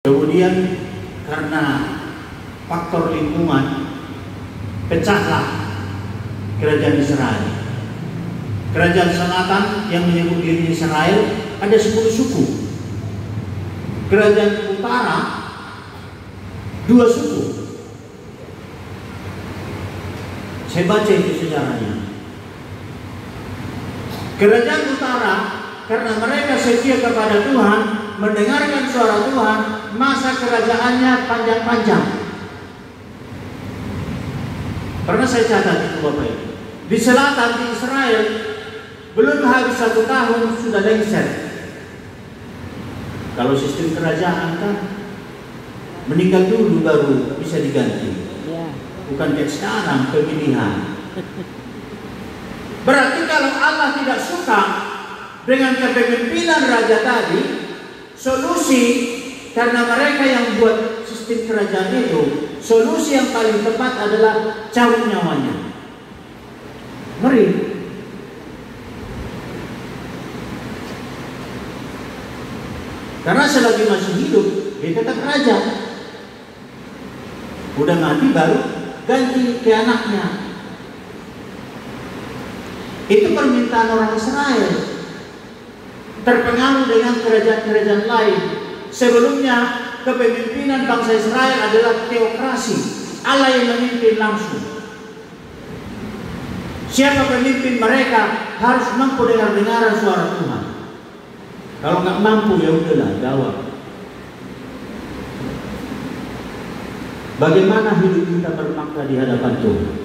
Kemudian karena faktor lingkungan, pecahlah kerajaan Israel. Kerajaan selatan yang menyebut diri Israel ada 10 suku. Kerajaan utara 2 suku. Saya baca itu sejarahnya. Kerajaan utara karena mereka setia kepada Tuhan, mendengarkan suara Tuhan, masa kerajaannya panjang-panjang. Pernah saya catat itu Bapak Ibu. Di selatan di Israel belum habis 1 tahun sudah lengser. Kalau sistem kerajaan kan meninggal dulu baru bisa diganti. Bukan kayak sekarang pemilihan. Berarti kalau Allah tidak suka dengan kepemimpinan raja tadi, solusi karena mereka yang buat sistem kerajaan itu, solusi yang paling tepat adalah cabut nyawanya. Ngeri. Karena selagi masih hidup, dia tetap raja. Udah mati baru ganti ke anaknya. Itu permintaan orang Israel. Terpengaruh dengan kerajaan-kerajaan lain. Sebelumnya kepemimpinan bangsa Israel adalah teokrasi. Allah yang memimpin langsung. Siapa pemimpin mereka harus mampu dengar suara Tuhan. Kalau nggak mampu ya udahlah, gawat. Bagaimana hidup kita bermakna di hadapan Tuhan?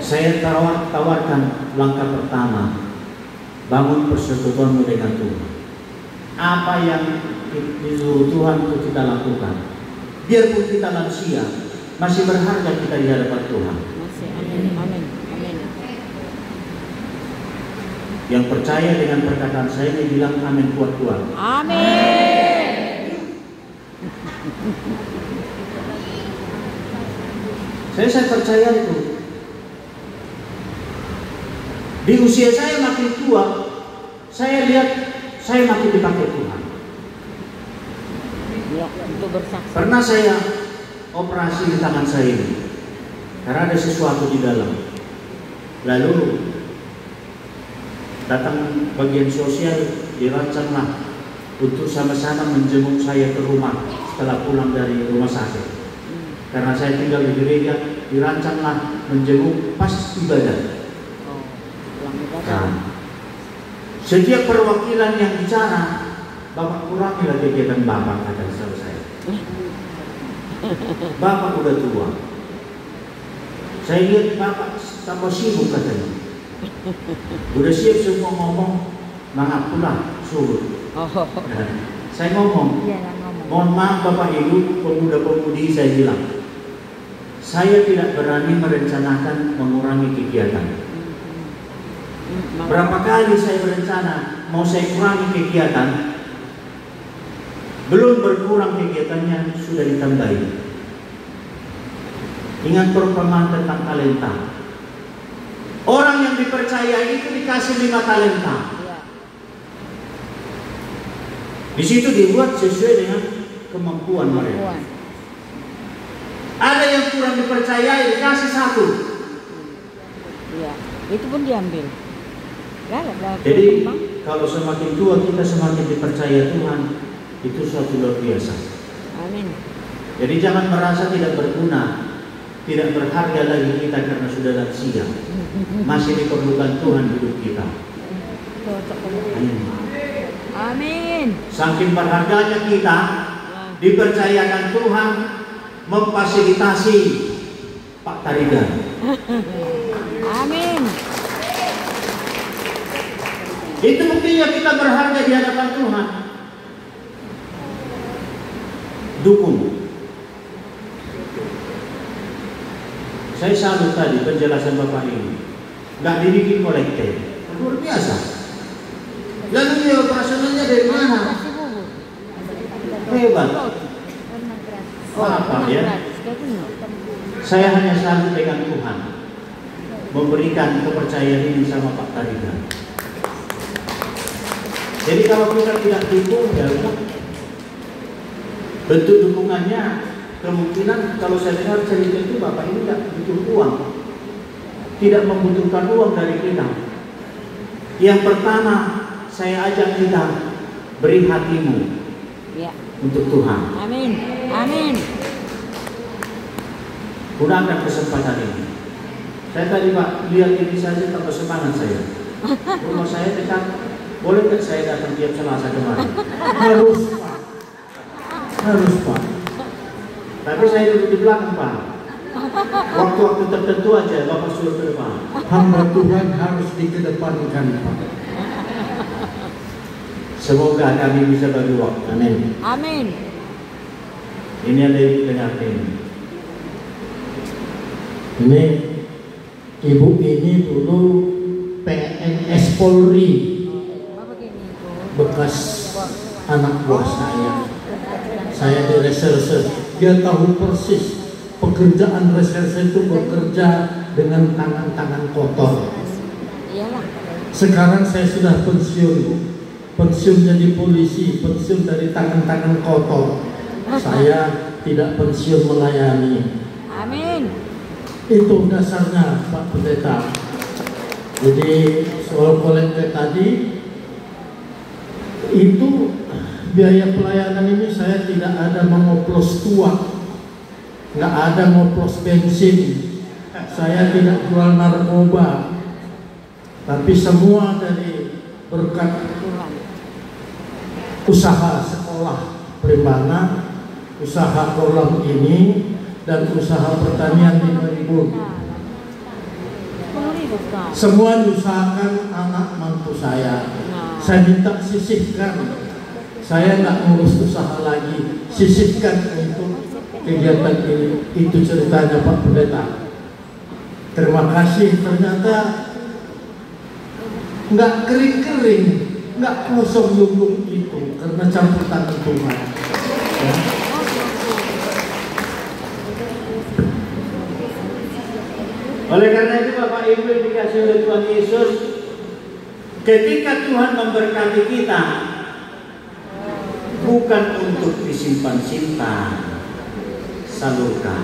Saya tawarkan langkah pertama, bangun persekutuanmu dengan Tuhan. Apa yang disuruh Tuhan untuk kita lakukan, biarpun kita lansia, masih berharga kita di hadapan Tuhan. Amin. Amin. Amin. Yang percaya dengan perkataan saya ini bilang amin kuat-kuat. Amin. Saya percaya itu. Di usia saya makin tua, saya lihat saya makin dipakai Tuhan. Ya, untuk bersaksi. Pernah saya operasi di tangan saya ini karena ada sesuatu di dalam. Lalu datang bagian sosial, dirancanglah untuk sama-sama menjenguk saya ke rumah setelah pulang dari rumah sakit. Karena saya tinggal di gereja, dirancanglah menjenguk pas ibadah. Nah, setiap perwakilan yang bicara, Bapak kurangilah kegiatan Bapak, kata saya. Bapak udah tua. Saya lihat Bapak tambah sibuk katanya. Udah siap semua ngomong, maaf pulang suruh. Nah, saya ngomong, mohon maaf Bapak Ibu, pemuda-pemudi, saya bilang, saya tidak berani merencanakan mengurangi kegiatan. Berapa kali saya berencana mau saya kurangi kegiatan, belum berkurang kegiatannya sudah ditambahi. Ingat perumpamaan tentang talenta. Orang yang dipercaya itu dikasih 5 talenta. Di situ dibuat sesuai dengan kemampuan mereka. Ada yang kurang dipercayai dikasih 1. Iya, itu pun diambil. Jadi kalau semakin tua kita semakin dipercaya Tuhan, itu suatu luar biasa. Amin. Jadi jangan merasa tidak berguna, tidak berharga lagi kita karena sudah lansia. Masih diperlukan Tuhan hidup kita. Amin. Amin. Saking berharganya kita dipercayakan Tuhan memfasilitasi Pak Tarigan. Amin. Itu buktinya kita berharga di hadapan Tuhan. Dukung. Saya salut tadi penjelasan Bapak ini. Nggak dibikin kolektif. Luar biasa. Lalu dia operasionalnya dari mana? Hebat. Oh, apa ya? Saya hanya salut dengan Tuhan memberikan kepercayaan ini sama Pak Tarigan. Jadi kalau kita tidak dukung, ya Bentuk dukungannya kemungkinan kalau saya dengar cerita itu Bapak ini tidak butuh uang, tidak membutuhkan uang dari kita. Yang pertama saya ajak kita, beri hatimu Ya. untuk Tuhan. Amin. Amin. Gunakan kesempatan ini. Saya tadi Pak lihat ini saja tambah semangat saya. Rumah saya dekat, boleh nggak saya datang tiap Selasa kemarin? Harus Pak, harus Pak. Tapi saya duduk di belakang Pak. Waktu-waktu tertentu aja Bapak suruh ke depan. Hamba Tuhan harus dikedepankan, Pak. Semoga kami bisa bagi waktu. Amin. Amin. Ini ada ibu dengar ini. Ini ibu ini dulu PNS Polri, Bapak gini tuh. bekas anak buah saya. Saya di reserse. Dia tahu persis pekerjaan reserse itu bekerja dengan tangan-tangan kotor. Iyalah. Sekarang saya sudah pensiun, Bu. Pensiun jadi polisi, pensiun dari tangan-tangan kotor. Saya tidak pensiun melayani. Amin. Itu dasarnya Pak Pendeta. Jadi soal kolekte tadi itu biaya pelayanan ini saya tidak ada mengoplos tua, nggak ada ngoplos bensin, saya tidak jual narkoba, tapi semua dari berkat Tuhan. usaha sekolah Primbana, usaha kolam ini, dan usaha pertanian di Maribun. Semua diusahakan anak mantu saya. Saya minta sisihkan. Saya nggak ngurus usaha lagi. Sisihkan untuk kegiatan ini. Itu ceritanya Pak Pendeta. Terima kasih. Ternyata nggak kering-kering, nggak kosong lumbung itu karena campur tangan Tuhan. Ya. Oleh karena itu Bapak Ibu yang dikasih oleh Tuhan Yesus, ketika Tuhan memberkati kita, bukan untuk disimpan-simpan, salurkan.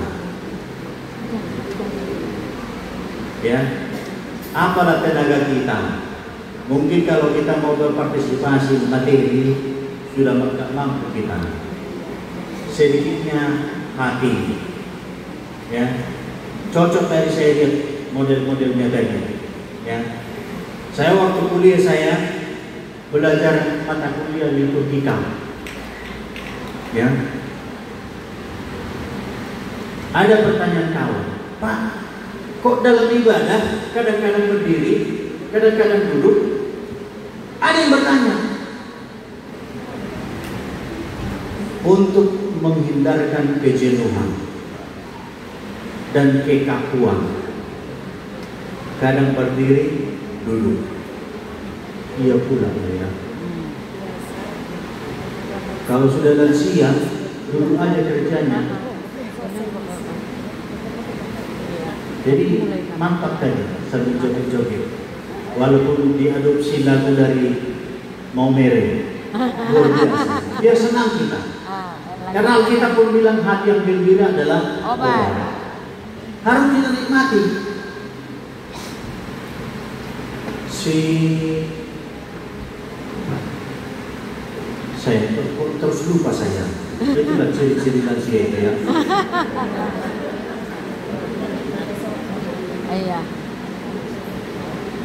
Ya, apalah tenaga kita. Mungkin kalau kita mau berpartisipasi materi sudah tidak mampu kita. Sedikitnya hati. Ya. Cocok dari saya lihat model-modelnya tadi. Ya. Saya waktu kuliah saya belajar mata kuliah liturgika. Ya. Ada pertanyaan kawan, Pak, kok dalam ibadah kadang-kadang berdiri, kadang-kadang duduk? Ada yang bertanya. Untuk menghindarkan kejenuhan dan kekakuan, kadang berdiri, duduk, ia pulang ya. Kalau sudah lansia, duduk aja kerjanya. Jadi mantap tadi sambil joget-joget. Walaupun diadopsi lagu dari Maumere, luar biasa. Dia senang kita. Karena kita pun bilang hati yang gembira adalah obat. Harus kita nikmati. Saya terus lupa saya. Itulah ciri-ciri lansia itu ya. Iya.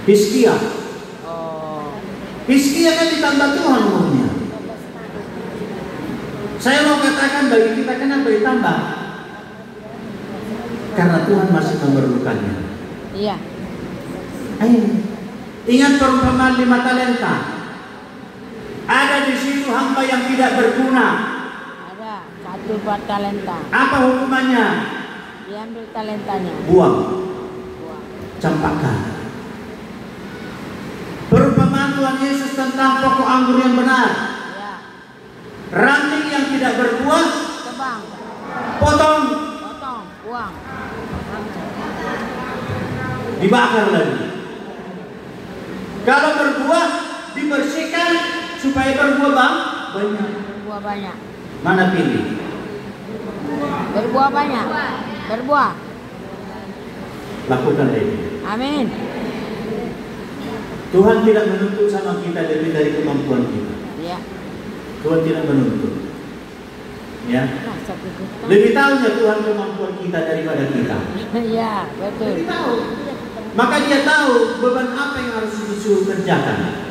Hizkia. Oh. Hizkia kan ditambah Tuhan umurnya. Saya mau katakan bagi kita kenapa ditambah? Karena Tuhan masih memerlukannya. Iya. Ayo. Ingat perumpamaan 5 talenta. Ada di situ hamba yang tidak berguna. Ada 1 talenta. Apa hukumannya? Diambil talentanya. Buang. Campakkan. Perumpamaan Tuhan Yesus tentang pokok anggur yang benar. Ya. Ranting yang tidak berbuah, Tebang. potong, Buang. dibakar lagi. Kalau berbuah, dibersihkan supaya berbuah banyak. Buah banyak. Mana pilih? berbuah banyak. Berbuah. Lakukan itu. Amin. Tuhan tidak menuntut sama kita lebih dari kemampuan kita. Ya. Tuhan tidak menuntut. Ya. Nah, satu juta. Lebih tahunya Tuhan kemampuan kita daripada kita. Ya, betul. Lebih tahu. Maka dia tahu beban apa yang harus disuruh kerjakan.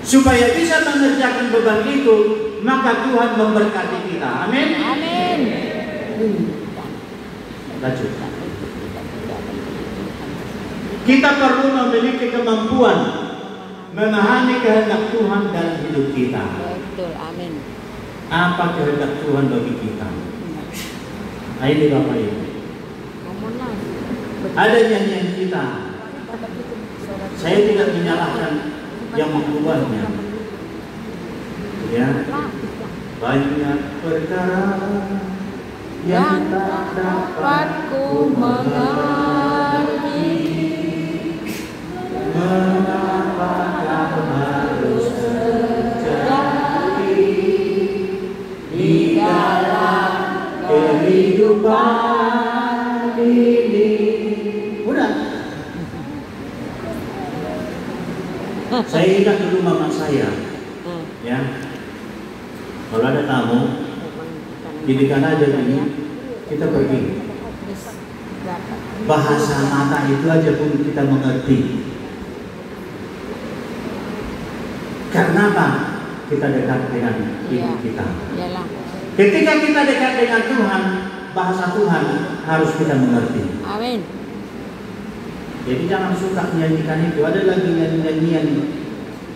Supaya bisa mengerjakan beban itu, maka Tuhan memberkati kita. Amin. Amin. Lanjut. Kita perlu memiliki kemampuan memahami kehendak Tuhan dalam hidup kita. Betul, amin. Apa kehendak Tuhan bagi kita? Nah, ini Bapak Ibu. Ada nyanyian kita. Saya tidak menyalahkan yang membuatnya. Ya, banyak perkara yang tak dapat ku mengerti. Mengapa kau harus terjadi di dalam kehidupan ini? Udah. Saya ingat dulu mama saya, ya. Kalau ada tamu, didikan aja ini, kita pergi. Bahasa mata itu aja pun kita mengerti. Karena apa? Kita dekat dengan hidup kita. Ketika kita dekat dengan Tuhan, bahasa Tuhan harus kita mengerti. Amin. Jadi jangan suka menyanyikan itu. Ada lagi nyanyian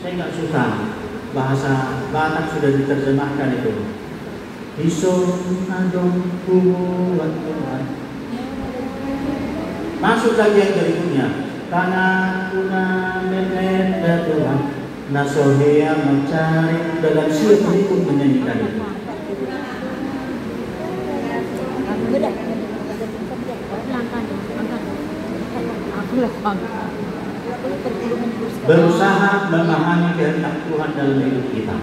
saya nggak suka. Bahasa Batak sudah diterjemahkan itu. Ison adong buat Tuhan. Masuk lagi yang berikutnya. Karena kuna menenda Tuhan. Nasohea mencari dalam siap pun menyanyikan itu. Berusaha memahami kehendak Tuhan dalam hidup kita.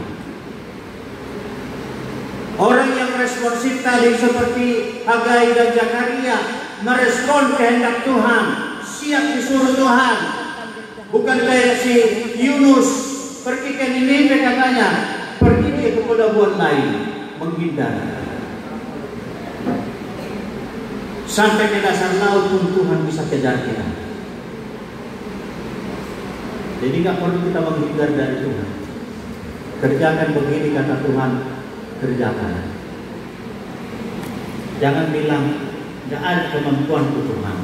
Orang yang responsif tadi seperti Hagai dan Zakaria merespon kehendak Tuhan, siap disuruh Tuhan. Bukan kayak si Yunus pergi ke Niniwe katanya, pergi dia ke pelabuhan lain menghindar. Sampai ke dasar laut pun Tuhan bisa kejar kita. Jadi nggak perlu kita menghindar dari Tuhan. Kerjakan begini kata Tuhan, kerjakan. Jangan bilang nggak ada kemampuan untuk Tuhan.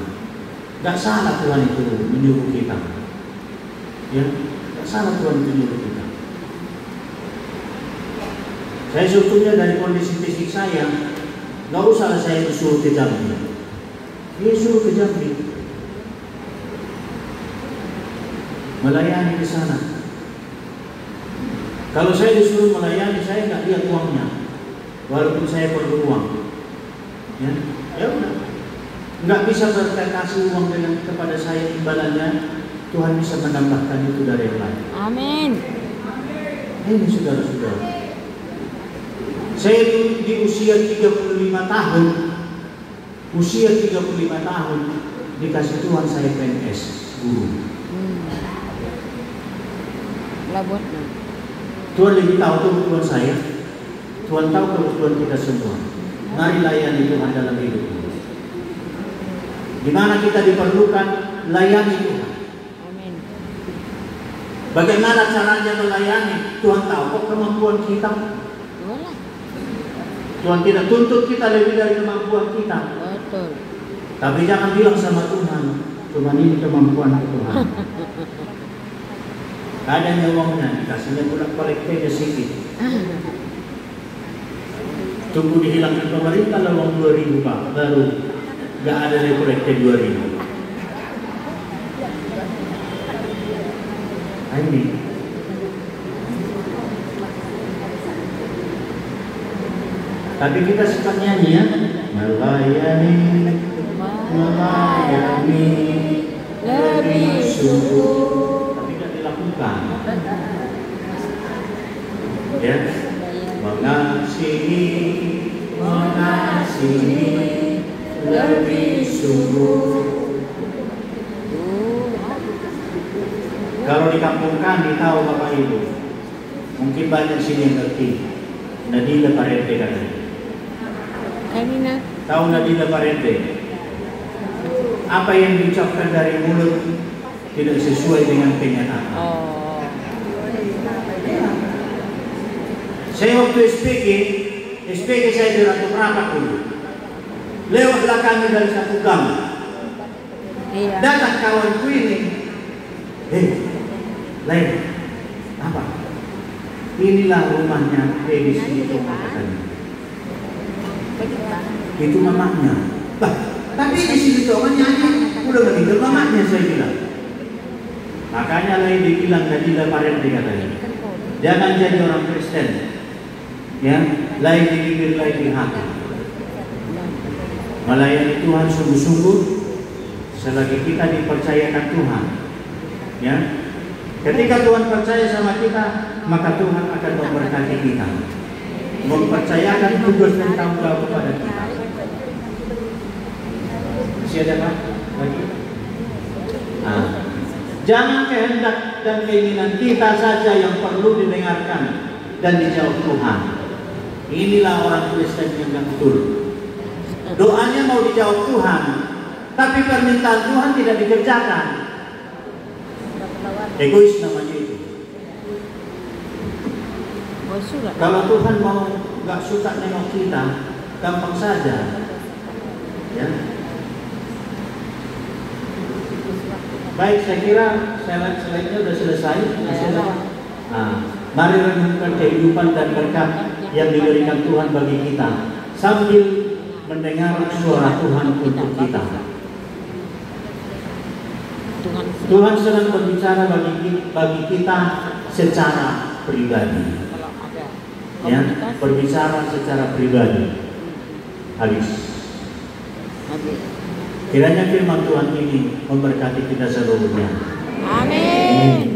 Nggak salah Tuhan itu menyuruh kita. Ya, nggak salah Tuhan itu menyuruh kita. Saya sebetulnya dari kondisi fisik saya, nggak usah saya disuruh ke Jambi. Dia suruh ke Jambi, melayani di sana. Kalau saya disuruh melayani, saya nggak lihat uangnya, walaupun saya perlu uang. Ya udah, nggak bisa berkasih uang dengan kepada saya imbalannya. Tuhan bisa menambahkan itu dari yang lain. Amin. Ini saudara-saudara, saya di usia 35 tahun. Usia 35 tahun dikasih Tuhan saya PNS guru. Tuhan lebih tahu kebutuhan saya. Tuhan tahu kebutuhan kita semua. Mari layani Tuhan dalam hidup. Di mana kita diperlukan, layani Tuhan. Amin. Bagaimana caranya melayani? Tuhan tahu kok kemampuan kita. Tuhan tidak tuntut kita lebih dari kemampuan kita. Betul. Tapi jangan bilang sama Tuhan, Tuhan ini kemampuan Tuhan. Ada nyawangnya, dikasihnya pula kolektifnya sedikit. Tunggu dihilangkan pemerintah lawang 2.000 Pak, baru gak ada dari kolektif 2.000. Ini. Tapi kita suka nyanyi ya, melayani lebih sungguh, tapi tidak dilakukan. Ya, mengasihi sini lebih sungguh. Kalau di kampung kami tahu Bapak Ibu, mungkin banyak sini yang ngerti. Nadila Parente katanya. Kanina. Tahu Nadila Parente? Apa yang diucapkan dari mulut tidak sesuai dengan kenyataan. Oh. Saya waktu SPG saya di Ratu Prapat dulu. Lewatlah kami dari satu gang. Iya. Datang kawanku ini. Lain. Apa? Inilah rumahnya di sini katanya. Itu mamanya. Bah, tapi di sini tomannya udah meninggal mamanya, saya bilang. Makanya lain dibilang Nadila Parente katanya. Jangan jadi orang Kristen. Ya, lain di bibir, lain di hati. Melayani Tuhan sungguh-sungguh selagi kita dipercayakan Tuhan. Ya, ketika Tuhan percaya sama kita, maka Tuhan akan memberkati kita, mempercayakan tugas dan tanggung jawab kepada kita. Masih ada Pak? Lagi? Nah, jangan kehendak dan keinginan kita saja yang perlu didengarkan dan dijawab Tuhan. Inilah orang Kristen yang betul. Doanya mau dijawab Tuhan, tapi permintaan Tuhan tidak dikerjakan. Egois namanya itu. Kalau Tuhan mau nggak suka nengok kita, gampang saja. Ya. Baik, saya kira slide-nya sudah selesai. Nah, mari renungkan kehidupan dan berkat yang diberikan Tuhan bagi kita sambil mendengar suara Tuhan untuk kita. Tuhan sedang berbicara bagi kita secara pribadi. Ya, berbicara secara pribadi. Habis. Kiranya firman Tuhan ini memberkati kita seluruhnya. Amin.